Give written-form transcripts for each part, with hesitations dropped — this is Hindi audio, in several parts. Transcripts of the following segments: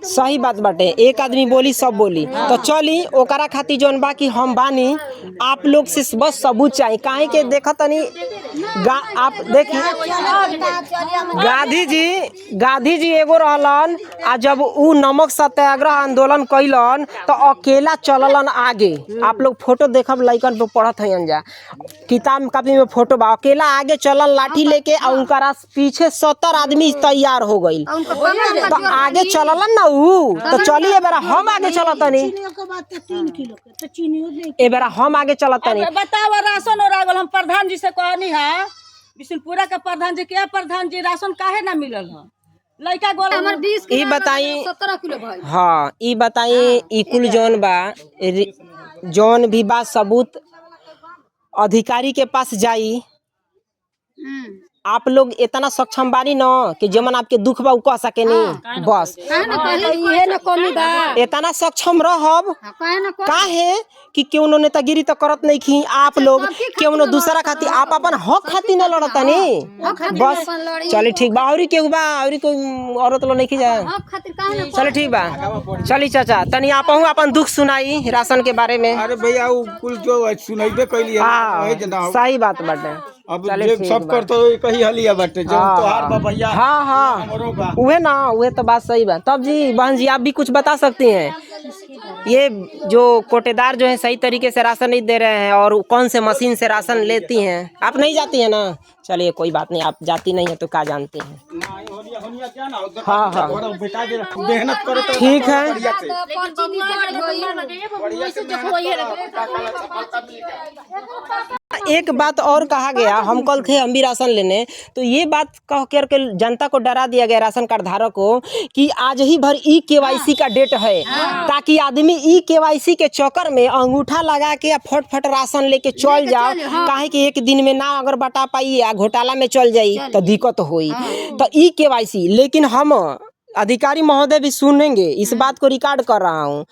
सही बात बाटे, एक आदमी बोली सब बोली। तो चली ओकरा खातिर जौन बा कि हम बानी आप लोग से बस सबूत चाहिए। काहे के देखा तनी आप देखी गांधी जी एगो रहलन आ जब उ नमक सत्याग्रह आंदोलन कैलन तो अकेला चललन आगे। आप लोग फोटो देखब लइकन पे पढ़त हन जा किताब कापी में फोटो बा, अकेला आगे चलन लाठी लेके आ उनका पीछे 70 आदमी तैयार हो गई तो आगे चललन ना उ। तो चलिए ए बेरा हम आगे चलतनी, ए बेरा हम आगे चलतनी। बताओ राशन और हम प्रधान जी से कहनी है बिशनपुरा के प्रधान जी के प्रधान जी राशन काहे ना मिलल है लड़का गोल हमर 20 ई बताई 17 किलो भाई। हाँ ई बताई ई कुल जौन बा जौन भी बात सबूत अधिकारी के पास जाई। आप लोग इतना सक्षम बानी न कि जमन आपके दुख बा उ कह सकेनी बस इतना सक्षम रहब। काहे कि केउनो नेतागिरी तो करत नहीं खी आप लोग, केउनो दूसरा खातिर आप अपन हक खातिर न लड़तनी बस। चली ठीक बा, औरी केहू बा औरी कोई औरत लोग नहीं खी जाए। चली ठीक बा, चली चाचा तनी आप अपन दुख सुनाई राशन के बारे में। अरे भैया वो कुल जो सुनाइबे कैली है सही बात बाटे। अब सब कर तो कही हलिया बाटे जो तोहार बा भैया। हाँ हाँ उहे ना, उहे तो बात सही बा। तब जी बहन जी आप भी कुछ बता सकती हैं, ये जो कोटेदार जो है सही तरीके से राशन नहीं दे रहे हैं और कौन से मशीन से राशन लेती हैं? आप नहीं जाती हैं ना, चलिए कोई बात नहीं, आप जाती नहीं है तो क्या जानती हैं। हाँ हाँ मेहनत करो तो ठीक है। एक बात और कहा गया, हम कल थे हम भी राशन लेने तो ये बात कह कर के जनता को डरा दिया गया राशन कार्ड धारक को कि आज ही भर ई-केवाईसी का डेट है ताकि आदमी ई-केवाईसी के चक्कर में अंगूठा लगा के फट राशन लेके चल जाओ। काहे कि एक दिन में ना अगर बटा पाई या घोटाला में चल जाई तो दिक्कत होई। तो ई-केवाईसी लेकिन हम अधिकारी महोदय भी सुनेंगे, इस बात को रिकॉर्ड कर रहा हूँ।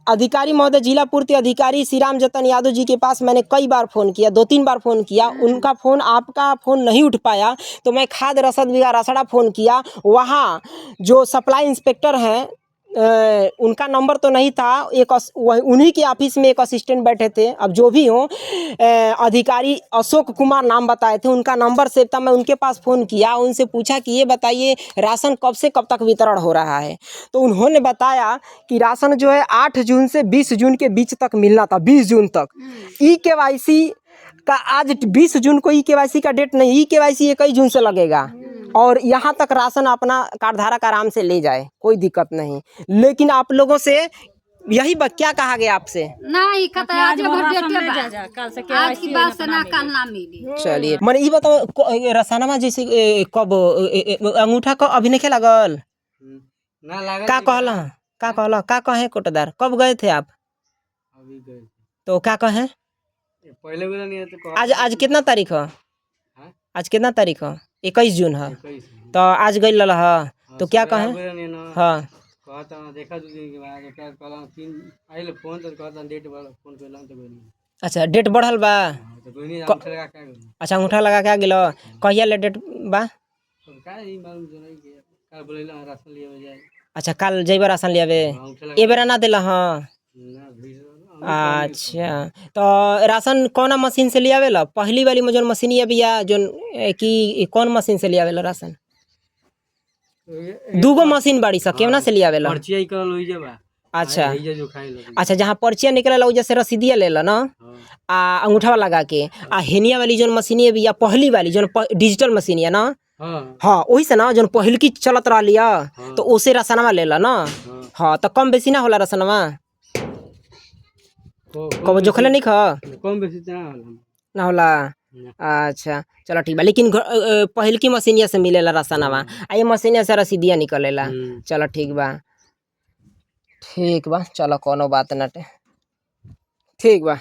अधिकारी महोदय जिला पूर्ति अधिकारी श्री राम जतन यादव जी के पास मैंने कई बार फ़ोन किया, 2-3 बार फ़ोन किया, उनका फ़ोन आपका फ़ोन नहीं उठ पाया तो मैं खाद्य रसद विभाग रसड़ा फ़ोन किया। वहाँ जो सप्लाई इंस्पेक्टर हैं उनका नंबर तो नहीं था, एक उन्हीं के ऑफिस में एक असिस्टेंट बैठे थे। अब जो भी हो अधिकारी अशोक कुमार नाम बताए थे, उनका नंबर सेव था। मैं उनके पास फ़ोन किया, उनसे पूछा कि ये बताइए राशन कब से कब तक वितरण हो रहा है। तो उन्होंने बताया कि राशन जो है 8 जून से 20 जून के बीच तक मिलना था, 20 जून तक। ई-केवाईसी का आज 20 जून को ई-केवाईसी का डेट नहीं, ई-केवाईसी 21 जून से लगेगा और यहाँ तक राशन अपना कार्डधारक आराम से ले जाए, कोई दिक्कत नहीं। लेकिन आप लोगों से यही क्या कहा गया आपसे? नहीं आज की बात से ना कल ना मिली। चलिए मैंने ये बताओ रसानमा जैसे कब अंगूठा को अभी नहीं लगल का कहला का कहे कोटदार कब गए थे आप? अभी गए तो क्या कहे पहले नहीं तो आज कितना तारीख है? आज कितना तारीख है? 21 जून है। तो आज गई लल है तो क्या कहें? हाँ देखा फोन तो कहता डेट फोन कर। अच्छा डेट बढ़ल बा। अच्छा अंगूठा लगा के आ गेलो, कहिया ले डेट बा? अच्छा कल जइबा राशन लियावे, ए बेरा ना दिला? हाँ अच्छा तो राशन कौन मशीन से लियावे ला? पहली वाली में जो मशीन या बिया जो कि कौन मशीन से लियावे ला राशन? दूगो मशीन बाड़ी सा केवना से लियावे ला? अच्छा अच्छा जहाँ पर्चिया निकले ला जैसे रसीदिया ले ला ना आ अंगूठा लगा के आ हेनिया वाली जो मशीन है बिया पहली वाली जो डिजिटल मशीन है ना। हाँ वही से ना जो पहल की चलत रहा लिया तो उसे राशनवा ले ला ना। हाँ तो कम बेसी ना होला राशनवा? कब जोखले नहीं खा कम बेसी ना होला? अच्छा चलो ठीक बा, लेकिन पहल की मशीनिया से मिलेला राशनवा आ ये मशीनिया से रसीदिया निकलेला। चलो ठीक बा चलो कोनो बात नटे ठीक बा।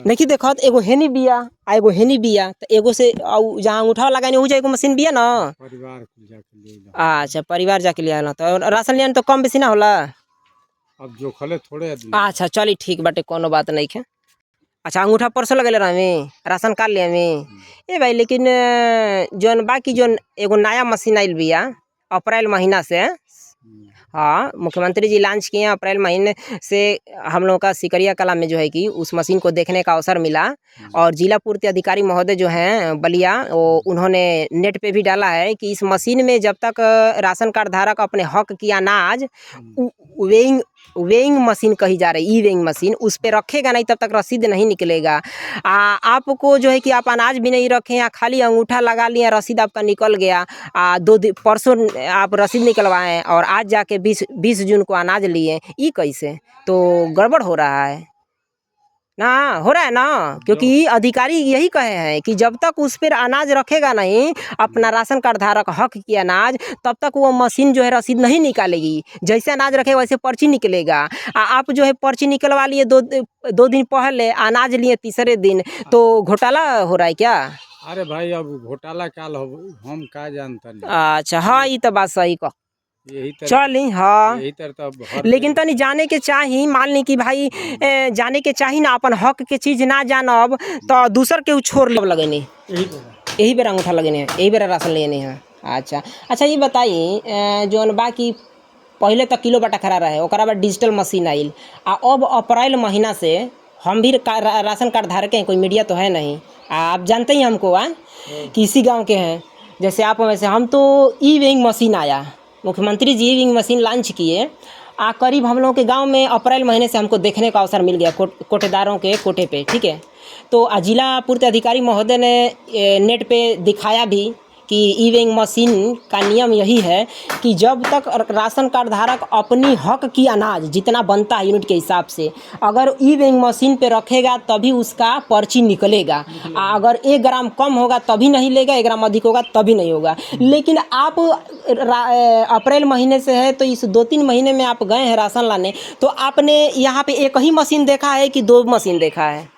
नहीं देखो एगो हेनी बिया आ एगो हेनी बिया तो एगो से जहाँ अंगूठा लगानी हो जाए एगो मशीन बिया ना। अच्छा परिवार जाके लिया ना तो राशन लिया तो कम बेसी ना होला? अब जो खले थोड़े अच्छा चली ठीक बाटे कोनो बात नहीं है। अच्छा अंगूठा परसों लगेले रहे राशन कार्ड ले में ए भाई लेकिन जौन बाकी जौन एगो नया मशीन आइल बिया अप्रैल महीना से हाँ मुख्यमंत्री जी लॉन्च किए हैं अप्रैल महीने से हम लोगों का सिकरिया कला में जो है कि उस मशीन को देखने का अवसर मिला और जिला पूर्ति अधिकारी महोदय जो हैं बलिया वो उन्होंने नेट पे भी डाला है कि इस मशीन में जब तक राशन कार्ड धारक अपने हक की अनाज वेइंग मशीन कही जा रही ई वेइंग मशीन उस पे रखेगा नहीं तब तक रसीद नहीं निकलेगा। आपको जो है कि आप अनाज भी नहीं रखें या खाली अंगूठा लगा लिया रसीद आपका निकल गया 2 दिन परसों आप रसीद निकलवाएं और आज जाके 20 जून को अनाज लिए ये कैसे तो गड़बड़ हो रहा है ना हो रहा है ना क्योंकि अधिकारी यही कहे हैं कि जब तक उस पर अनाज रखेगा नहीं अपना राशन कार्ड धारक हक की अनाज तब तक वो मशीन जो है रसीद नहीं निकालेगी। जैसे अनाज रखेगा वैसे पर्ची निकलेगा। आप जो है पर्ची निकलवा लिए 2 दिन पहले अनाज लिए तीसरे दिन तो घोटाला हो रहा है क्या? अरे भाई अब घोटाला क्या हो हम का जानता नहीं। अच्छा हाँ ये तो बात सही कह यही चली हाँ यही तरह लेकिन तनी जाने के चाही मान ली कि भाई जाने के चाही ना अपन हक के चीज ना जानब तो दूसर के छोड़ लब लगेनी यही बेरा अंगूठा लगेने यही बेरा राशन लेने हैं। अच्छा ये बताइए जौन बाकी पहले तक किलो बटा खरा रहे ओकरा बाद डिजिटल मशीन आइल अब अप्रैल महीना से हम भी राशन कार्ड धारक हैं कोई मीडिया तो है नहीं आप जानते ही हमको कि इसी गाँव के हैं जैसे आप वैसे हम तो ई वेइंग मशीन आया मुख्यमंत्री जी विंग मशीन लॉन्च किए करीब हम लोगों के गांव में अप्रैल महीने से हमको देखने का अवसर मिल गया कोटेदारों के कोटे पे ठीक है। तो जिला पूर्ति अधिकारी महोदय ने नेट पे दिखाया भी कि ई वेइंग मशीन का नियम यही है कि जब तक राशन कार्ड धारक अपनी हक की अनाज जितना बनता है यूनिट के हिसाब से अगर ई वेइंग मशीन पे रखेगा तभी उसका पर्ची निकलेगा। अगर 1 ग्राम कम होगा तभी नहीं लेगा 1 ग्राम अधिक होगा तभी नहीं होगा। लेकिन आप अप्रैल महीने से है तो इस 2-3 महीने में आप गए हैं राशन लाने तो आपने यहाँ पे एक ही मशीन देखा है कि 2 मशीन देखा है?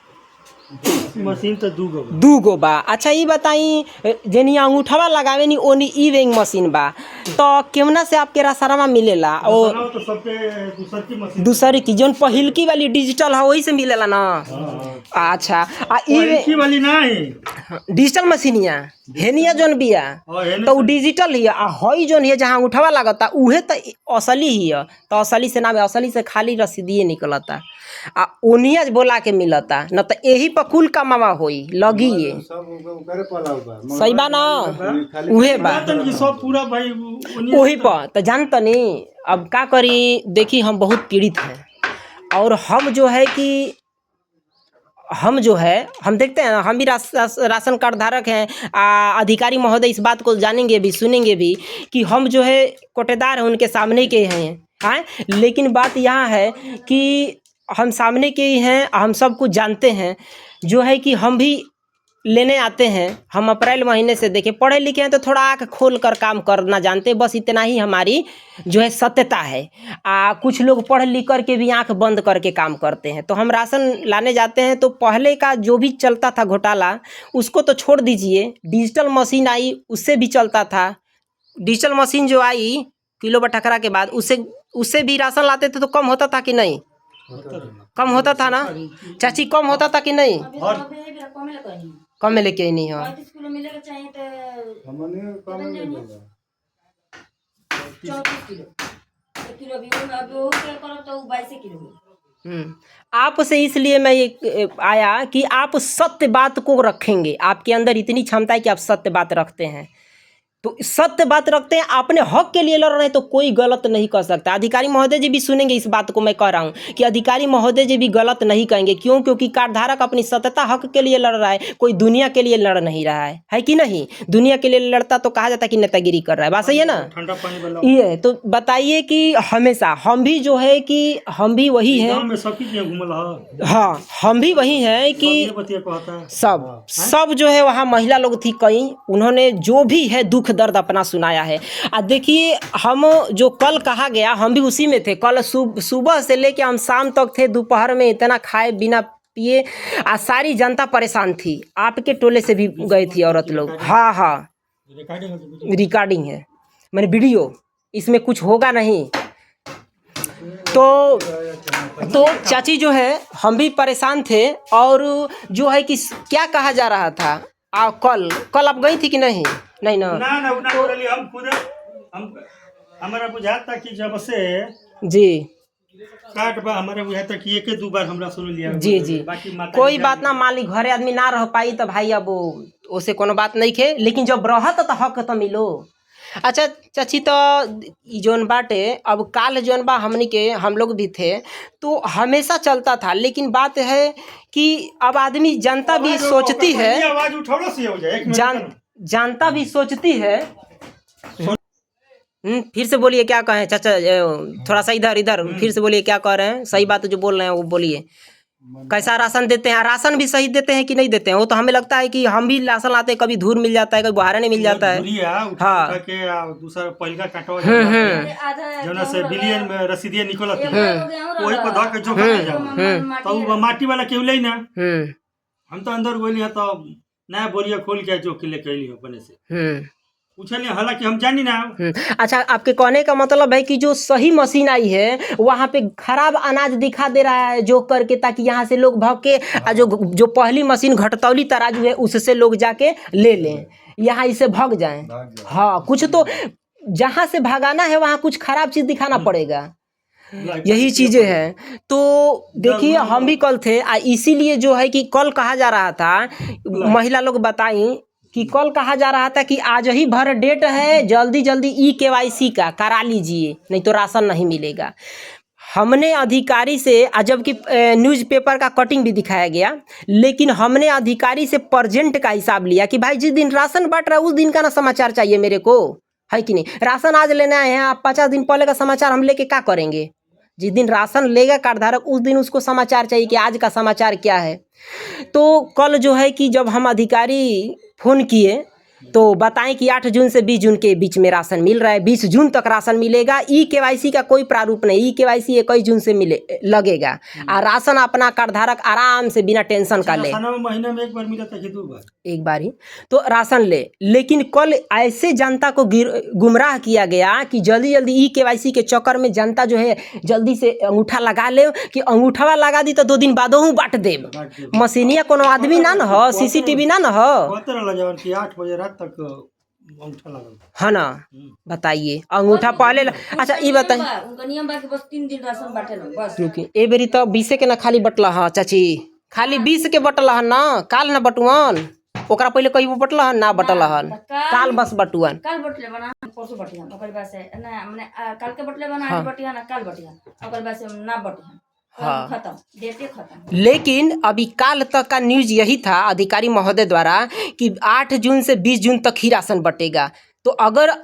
मशीन तो दू गो बा। अच्छा ये बताई जेनी अंगूठवा लगावे नी ओनी ई वेइंग मशीन बा तो केमना से आपके राशनमा मिलेला और तो सबके दूसरी की जोन पहिलकी वाली डिजिटल है वही से मिलेला ना? अच्छा ई वाली नहीं डिजिटल मशीनिया हेनिया जोन बिया तो वो डिजिटल ही हई जोन है जहाँ अंगूठवा लगता उहे तो असली ही है तो असली से ना असली से खाली रसीदिए निकलता ओनिया बोला के मिलता न तो यही पर कुल कमावा होई लगी ये सही बा ना उहे बा सब पूरा भाई वही पर तो जानता नहीं अब का करी देखी हम बहुत पीड़ित हैं और हम जो है कि हम देखते हैं हम भी राशन कार्ड धारक हैं। अधिकारी महोदय इस बात को जानेंगे भी सुनेंगे भी कि हम जो है कोटेदार हैं उनके सामने के हैं लेकिन बात यहाँ है कि हम सामने के ही हैं हम सब कुछ जानते हैं जो है कि हम भी लेने आते हैं। हम अप्रैल महीने से देखे पढ़े लिखे हैं तो थोड़ा आँख खोल कर काम करना जानते बस इतना ही हमारी जो है सत्यता है। कुछ लोग पढ़ लिख कर के भी आँख बंद करके काम करते हैं। तो हम राशन लाने जाते हैं तो पहले का जो भी चलता था घोटाला उसको तो छोड़ दीजिए डिजिटल मशीन आई उससे भी चलता था। डिजिटल मशीन जो आई किलो बटखरा के बाद उससे भी राशन लाते थे तो कम होता था कि नहीं? कम होता था ना चाची कम होता था कि नहीं? कम में लेके ही नहीं है आपसे इसलिए मैं ये आया कि आप सत्य बात को रखेंगे। आपके अंदर इतनी क्षमता है कि आप सत्य बात रखते हैं तो सत्य बात रखते हैं अपने हक के लिए लड़ रहे हैं तो कोई गलत नहीं कर सकता। अधिकारी महोदय जी भी सुनेंगे इस बात को मैं कह रहा हूं कि अधिकारी महोदय जी भी गलत नहीं कहेंगे क्यों क्योंकि कार्ड धारक अपनी सत्यता हक के लिए लड़ रहा है कोई दुनिया के लिए लड़ नहीं रहा है कि नहीं? दुनिया के लिए लड़ता तो कहा जाता कि नेतागिरी कर रहा है। बात सही है ना? ठंडा पानी ये तो बताइए कि हमेशा हम भी जो है कि हम भी वही है हाँ हम भी वही है कि सब जो है वहाँ महिला लोग थी कई उन्होंने जो भी है दुख दर्द अपना सुनाया है। देखिए हम जो कल कहा गया हम भी उसी में थे। कल सुबह से लेके हम शाम तक थे दोपहर में इतना खाए बिना पिए सारी जनता परेशान थी। आपके टोले से भी गई थी औरत लोग। हाँ रिकॉर्डिंग है मैंने वीडियो इसमें कुछ होगा नहीं तो तो चाची जो है हम भी परेशान थे और जो है कि क्या कहा जा रहा था कल आप गई थी कि नहीं नहीं ना ना बोली हम खुद हम हमारा बुझाता कि जब से जी काट बा हमारे बुझाता कि एक दो बार हमरा सुन लिया जी जी बाकी माता कोई बात ना मान ली घरे आदमी ना रह पाई तो भाई अब उसे कोनो बात नहीं खे लेकिन जब रहत तो हक तो मिलो। अच्छा चाची तो जोन बाटे अब काल जोन बा हमनी के हम लोग भी थे तो हमेशा चलता था लेकिन बात है कि अब आदमी जनता भी सोचती है आवाज उठाओ से हो जाए एक मिनट जनता भी सोचती है। फिर से बोलिए क्या कहें चाचा थोड़ा सा इधर इधर फिर से बोलिए क्या कह रहे हैं सही बात जो बोल रहे हैं वो बोलिए। कैसा राशन देते हैं राशन भी सही देते हैं कि नहीं देते हैं वो तो हमें लगता है कि हम भी राशन लाते हैं कभी धूर मिल जाता है कभी बुहारा नहीं मिल जाता है। हाँ के दूसरा पहिलका काटवा जोना से बिलियन में रसीदिया निकलत वही पर धा के जोखा जाओ तो माटी वाला केवले ना हम तो अंदर गोली है तो नया बोरिया खोल के जो किले कैली अपने से पूछलिए हालांकि हम जानी ना। अच्छा आपके कहने का मतलब है कि जो सही मशीन आई है वहाँ पे खराब अनाज दिखा दे रहा है जो करके ताकि यहाँ से लोग भाग के जो पहली मशीन घटतौली तराजू है उससे लोग जाके ले लें यहाँ इसे भाग जाएं। हाँ कुछ तो जहाँ से भागाना है वहाँ कुछ खराब चीज़ दिखाना पड़ेगा यही चीज़ें हैं। तो देखिए हम भी कल थे इसीलिए जो है कि कल कहा जा रहा था महिला लोग बताई कि कल कहा जा रहा था कि आज ही भर डेट है जल्दी जल्दी KYC का करा लीजिए नहीं तो राशन नहीं मिलेगा। हमने अधिकारी से जबकि न्यूज़पेपर का कटिंग भी दिखाया गया लेकिन हमने अधिकारी से परजेंट का हिसाब लिया कि भाई जिस दिन राशन बांट रहा है उस दिन का ना समाचार चाहिए मेरे को है कि नहीं। राशन आज लेना आए हैं आप 50 दिन पहले का समाचार हम लेके क्या करेंगे। जिस दिन राशन लेगा कार्डधारक उस दिन उसको समाचार चाहिए कि आज का समाचार क्या है। तो कल जो है कि जब हम अधिकारी फ़ोन किए तो बताएं कि 8 जून से 20 जून के बीच में राशन मिल रहा है 20 जून तक राशन मिलेगा। KYC का कोई प्रारूप नहीं KYC 21 जून से लगेगा और राशन अपना कार्डधारक आराम से बिना टेंशन का ले महीने में एक बार मिला था कि 2 बार एक बार ही तो राशन ले। लेकिन कल ऐसे जनता को गुमराह किया गया कि जल्दी जल्दी KYC के चक्कर में जनता जो है जल्दी से अंगूठा लगा ले कि अंगूठावा लगा दी तो 2 दिन बाद हूँ बांट देव मशीनिया कोनो आदमी ना न हो CCTV ना न हो 8 बजे रात तक अंगूठा लगा है ना। बताइए अंगूठा पहले अच्छा ये बताइए उनका नियम बा कि बस 3 दिन राशन बांटे ना बस क्योंकि ए बेरी तो 20 के ना खाली बटला है चाची खाली 20 के बटला है ना काल ना बटुअन ओकरा पहले कई बटला है ना बटला है काल बस बटुअन काल बटले बना परसों बटिया ओकर बाद से ना माने काल के बटले बना आज बटिया ना काल बटिया ओकर बाद से ना बटिया खत्म देते खत्म। लेकिन अभी काल तक का न्यूज़ यही था अधिकारी महोदय द्वारा कि 8 जून से 20 जून तक ही राशन बटेगा। तो अगर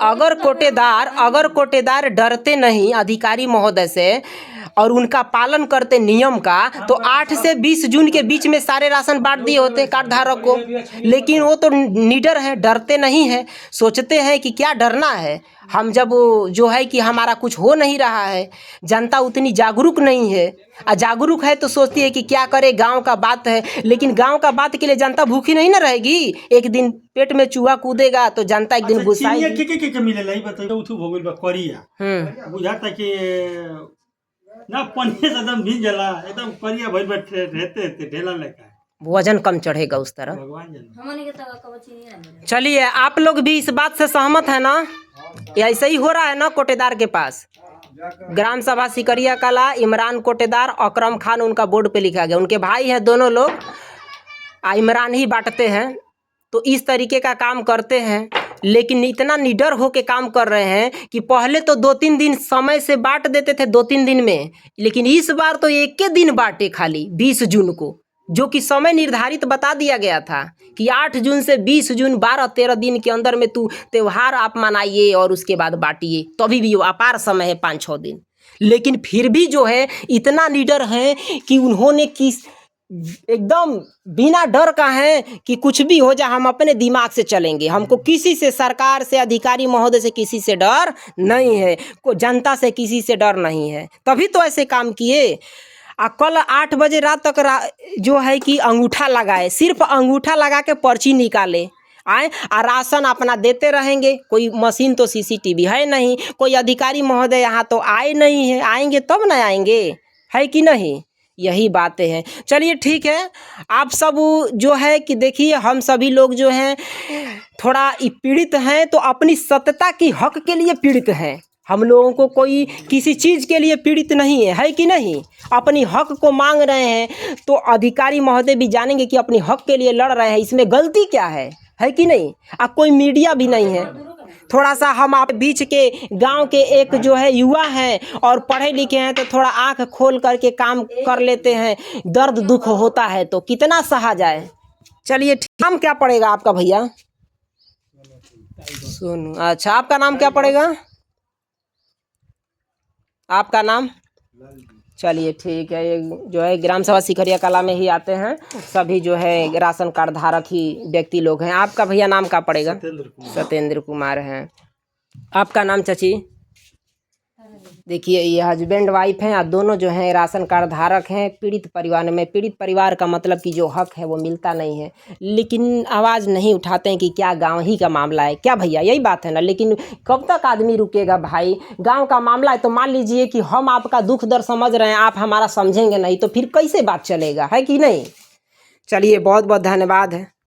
कोटेदार डरते नहीं अधिकारी महोदय से और उनका पालन करते नियम का तो 8 से 20 जून के बीच में सारे राशन बांट दिए होते कार्डधारक को। लेकिन वो तो निडर है डरते नहीं है सोचते हैं कि क्या डरना है हम जब जो है कि हमारा कुछ हो नहीं रहा है जनता उतनी जागरूक नहीं है जागरूक है तो सोचती है कि क्या करे गांव का बात है लेकिन गांव का बात के लिए जनता भूखी नहीं ना रहेगी। एक दिन पेट में चूहा कूदेगा तो जनता एक दिन गुस्साएगी। के मिलेला ई बताइए उठू भोगल बा करिया बुझाता कि ना पन्ने से एकदम भीज जला एकदम करिया भइल बा रहते ढेला लेका वजन कम चढ़ेगा उस तरह। भगवान जाने हमने के तक कबची नहीं। चलिए आप लोग भी इस बात से सहमत है ना ऐसे ही हो रहा है ना कोटेदार के पास ग्राम सभा सिकरिया कला इमरान कोटेदार अकरम खान उनका बोर्ड पे लिखा गया उनके भाई हैं दोनों लोग इमरान ही बांटते हैं। तो इस तरीके का काम करते हैं लेकिन इतना निडर होके काम कर रहे हैं कि पहले तो 2-3 दिन समय से बांट देते थे 2-3 दिन में लेकिन इस बार तो एक ही दिन बांटे खाली 20 जून को जो कि समय निर्धारित बता दिया गया था कि 8 जून से 20 जून 12-13 दिन के अंदर में तू त्यौहार आप मनाइए और उसके बाद बांटिए तभी भी अपार समय है 5-6 दिन। लेकिन फिर भी जो है इतना निडर है कि उन्होंने किस एकदम बिना डर का है कि कुछ भी हो जाए हम अपने दिमाग से चलेंगे हमको किसी से सरकार से अधिकारी महोदय से किसी से डर नहीं है को जनता से किसी से डर नहीं है तभी तो ऐसे काम किए। कल 8 बजे रात तक जो है कि अंगूठा लगाए सिर्फ अंगूठा लगा के पर्ची निकाले आए और राशन अपना देते रहेंगे। कोई मशीन तो CCTV है नहीं कोई अधिकारी महोदय यहाँ तो आए नहीं है आएंगे तब ना आएंगे है कि नहीं? यही बातें हैं। चलिए ठीक है, आप सब जो है कि देखिए हम सभी लोग जो हैं थोड़ा पीड़ित हैं, तो अपनी सत्यता की हक के लिए पीड़ित हैं। हम लोगों को कोई किसी चीज़ के लिए पीड़ित नहीं है कि नहीं? अपनी हक को मांग रहे हैं तो अधिकारी महोदय भी जानेंगे कि अपनी हक के लिए लड़ रहे हैं, इसमें गलती क्या है कि नहीं? अब कोई मीडिया भी नहीं है। थोड़ा सा हम आप बीच के गांव के एक जो है युवा हैं और पढ़े लिखे हैं, तो थोड़ा आंख खोल करके काम कर लेते हैं। दर्द दुख होता है तो कितना सहा जाए। चलिए नाम क्या पड़ेगा आपका भैया? सोनू। अच्छा, आपका नाम क्या पड़ेगा? आपका नाम? चलिए ठीक है, ये जो है ग्राम सभा सिखरिया कला में ही आते हैं, सभी जो है राशन कार्ड धारक ही व्यक्ति लोग हैं। आपका भैया नाम क्या पड़ेगा? सत्येंद्र कुमार हैं। आपका नाम चाची? देखिए ये हस्बैंड वाइफ हैं और दोनों जो हैं राशन कार्ड धारक हैं। पीड़ित परिवार में, पीड़ित परिवार का मतलब कि जो हक है वो मिलता नहीं है, लेकिन आवाज़ नहीं उठाते हैं कि क्या गांव ही का मामला है क्या भैया? यही बात है ना। लेकिन कब तक आदमी रुकेगा भाई? गांव का मामला है तो मान लीजिए कि हम आपका दुख दर्द समझ रहे हैं, आप हमारा समझेंगे नहीं तो फिर कैसे बात चलेगा, है कि नहीं? चलिए बहुत बहुत धन्यवाद है।